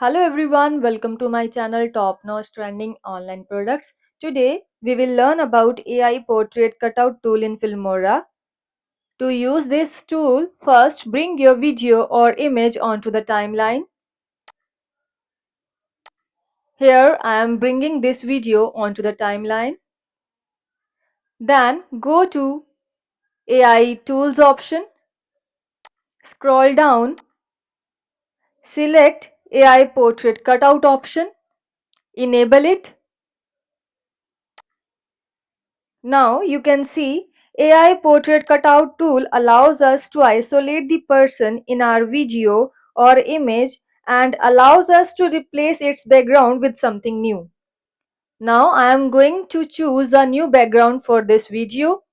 Hello everyone, welcome to my channel Top Notch Trending Online Products. Today we will learn about AI Portrait Cutout tool in Filmora. To use this tool, first bring your video or image onto the timeline. Here I am bringing this video onto the timeline. Then go to AI Tools option, scroll down, select AI Portrait Cutout option, enable it. Now you can see AI Portrait Cutout tool allows us to isolate the person in our video or image and allows us to replace its background with something new. Now I am going to choose a new background for this video.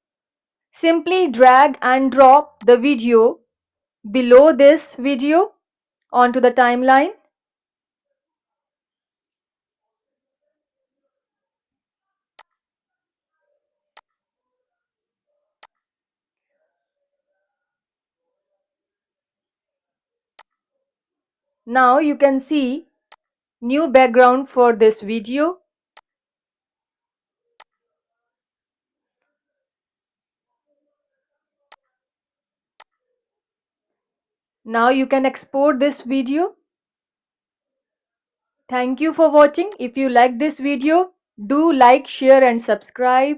Simply drag and drop the video below this video onto the timeline. Now you can see new background for this video. Now you can export this video. Thank you for watching. If you like this video, do like, share and subscribe.